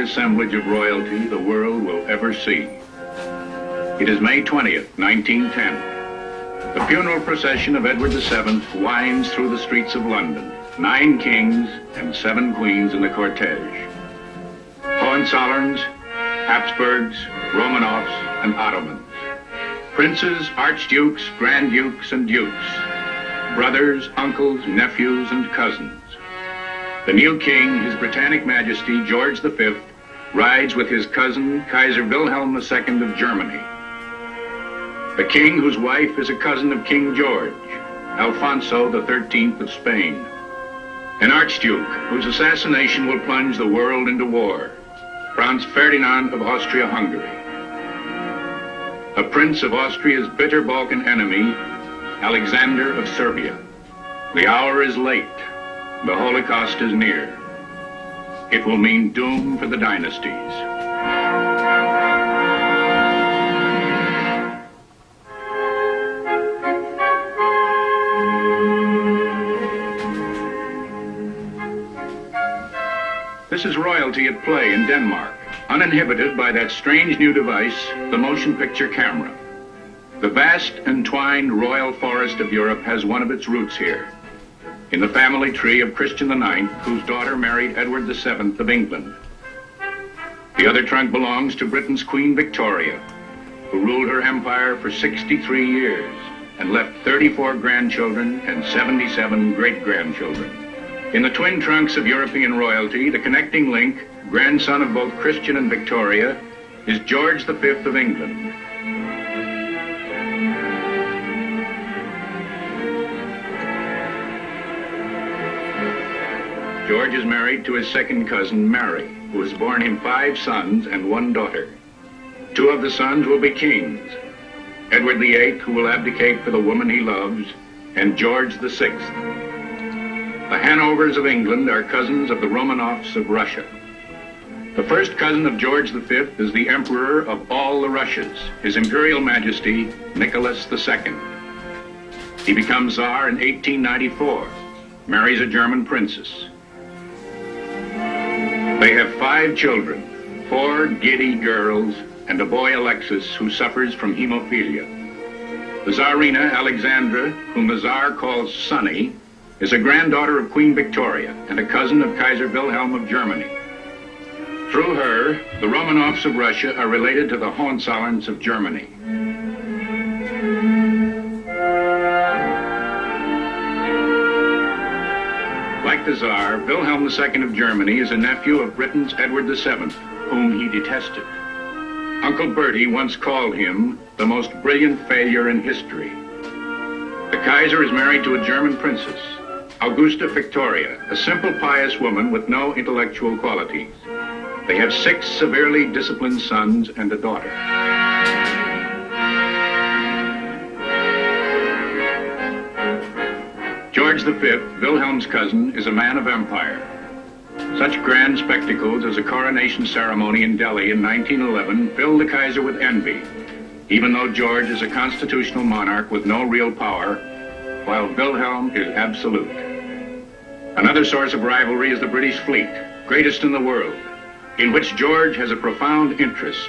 assemblage of royalty the world will ever see. It is May 20th, 1910. The funeral procession of Edward VII winds through the streets of London, 9 kings and 7 queens in the cortege. Hohenzollerns, Habsburgs, Romanovs, and Ottomans. Princes, archdukes, grand dukes, and dukes. Brothers, uncles, nephews, and cousins. The new king, His Britannic Majesty George V, rides with his cousin, Kaiser Wilhelm II of Germany. The king whose wife is a cousin of King George, Alfonso XIII of Spain. An archduke whose assassination will plunge the world into war, Franz Ferdinand of Austria-Hungary. A prince of Austria's bitter Balkan enemy, Alexander of Serbia. The hour is late. The Holocaust is near. It will mean doom for the dynasties. This is royalty at play in Denmark, uninhibited by that strange new device, the motion picture camera. The vast entwined royal forest of Europe has one of its roots here, in the family tree of Christian IX, whose daughter married Edward VII of England. The other trunk belongs to Britain's Queen Victoria, who ruled her empire for 63 years and left 34 grandchildren and 77 great-grandchildren. In the twin trunks of European royalty, the connecting link, grandson of both Christian and Victoria, is George V of England. George is married to his second cousin, Mary, who has borne him 5 sons and 1 daughter. 2 of the sons will be kings, Edward VIII, who will abdicate for the woman he loves, and George VI. The Hanovers of England are cousins of the Romanovs of Russia. The first cousin of George V is the Emperor of all the Russias, His Imperial Majesty, Nicholas II. He becomes Tsar in 1894, marries a German princess. They have 5 children, 4 giddy girls, and a boy, Alexis, who suffers from hemophilia. The Tsarina, Alexandra, whom the Tsar calls Sonny, is a granddaughter of Queen Victoria and a cousin of Kaiser Wilhelm of Germany. Through her, the Romanovs of Russia are related to the Hohenzollerns of Germany. Like the Tsar, Wilhelm II of Germany is a nephew of Britain's Edward VII, whom he detested. Uncle Bertie once called him the most brilliant failure in history. The Kaiser is married to a German princess, Augusta Victoria, a simple, pious woman with no intellectual qualities. They have 6 severely disciplined sons and a daughter. George V, Wilhelm's cousin, is a man of empire. Such grand spectacles as a coronation ceremony in Delhi in 1911 filled the Kaiser with envy, even though George is a constitutional monarch with no real power, while Wilhelm is absolute. Another source of rivalry is the British fleet, greatest in the world, in which George has a profound interest,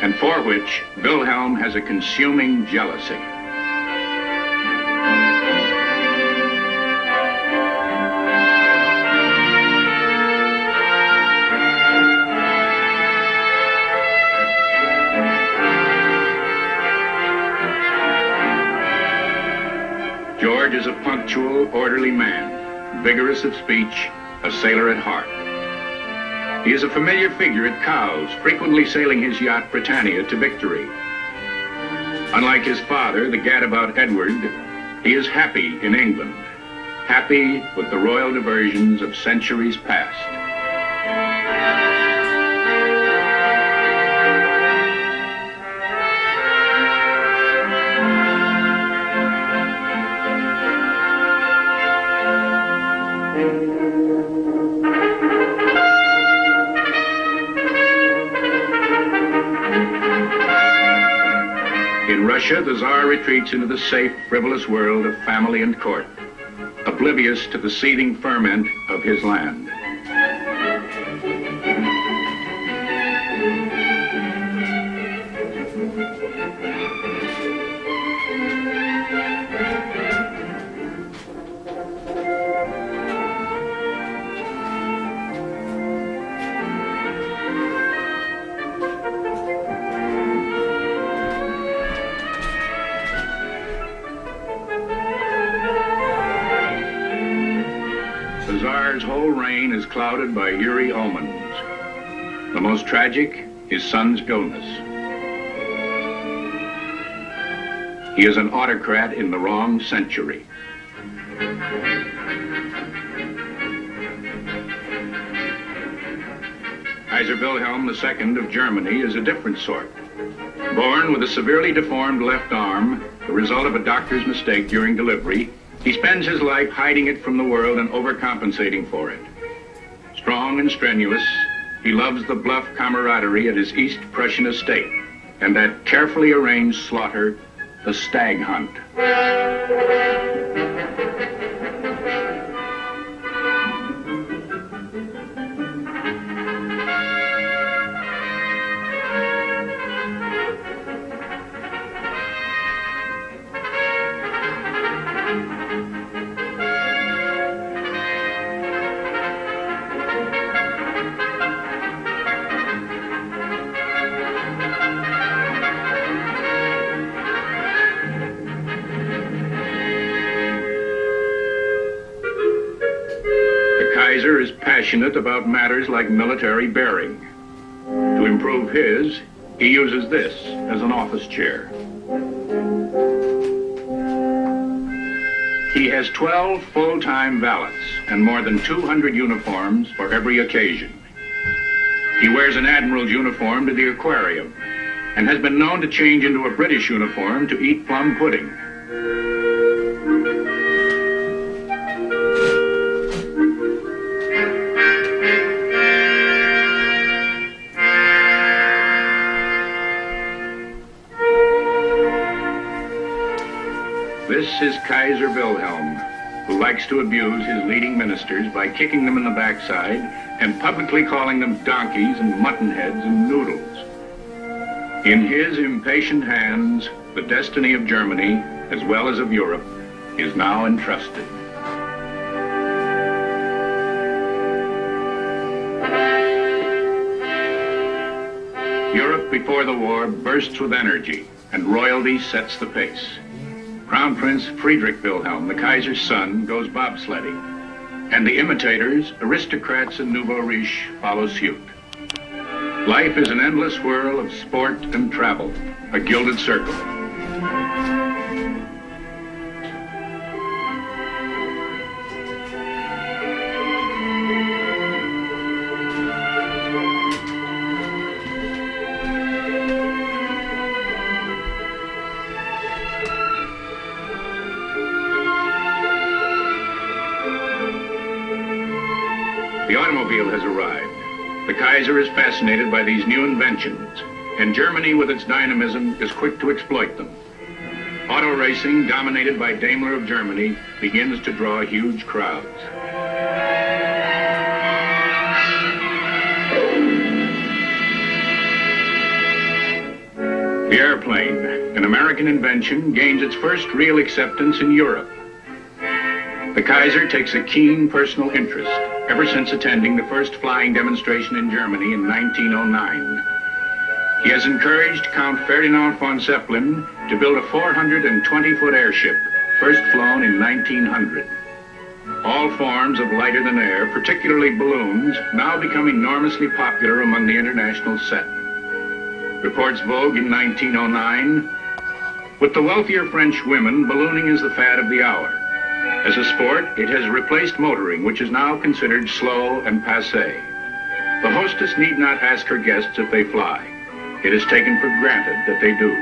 and for which Wilhelm has a consuming jealousy. George is a punctual, orderly man, vigorous of speech, a sailor at heart. He is a familiar figure at Cowes, frequently sailing his yacht Britannia to victory. Unlike his father, the gadabout Edward, he is happy in England, happy with the royal diversions of centuries past. In Russia, the Tsar retreats into the safe, frivolous world of family and court, oblivious to the seething ferment of his land. is clouded by eerie omens. The most tragic, his son's illness. He is an autocrat in the wrong century. Kaiser Wilhelm II of Germany is a different sort. Born with a severely deformed left arm, the result of a doctor's mistake during delivery, he spends his life hiding it from the world and overcompensating for it. Strong and strenuous, he loves the bluff camaraderie at his East Prussian estate and that carefully arranged slaughter, the stag hunt. Kaiser is passionate about matters like military bearing. To improve his, he uses this as an office chair. He has 12 full-time valets and more than 200 uniforms for every occasion. He wears an admiral's uniform to the aquarium and has been known to change into a British uniform to eat plum pudding. This is Kaiser Wilhelm, who likes to abuse his leading ministers by kicking them in the backside and publicly calling them donkeys and muttonheads and noodles. In his impatient hands, the destiny of Germany, as well as of Europe, is now entrusted. Europe before the war bursts with energy, and royalty sets the pace. Crown Prince Friedrich Wilhelm, the Kaiser's son, goes bobsledding, and the imitators, aristocrats and nouveau riche, follow suit. Life is an endless whirl of sport and travel, a gilded circle. The automobile has arrived. The Kaiser is fascinated by these new inventions, and Germany, with its dynamism, is quick to exploit them. Auto racing, dominated by Daimler of Germany, begins to draw huge crowds. The airplane, an American invention, gains its first real acceptance in Europe. The Kaiser takes a keen personal interest ever since attending the first flying demonstration in Germany in 1909. He has encouraged Count Ferdinand von Zeppelin to build a 420-foot airship, first flown in 1900. All forms of lighter-than-air, particularly balloons, now become enormously popular among the international set. Reports Vogue in 1909, with the wealthier French women, ballooning is the fad of the hour. As a sport, it has replaced motoring, which is now considered slow and passé. The hostess need not ask her guests if they fly. It is taken for granted that they do.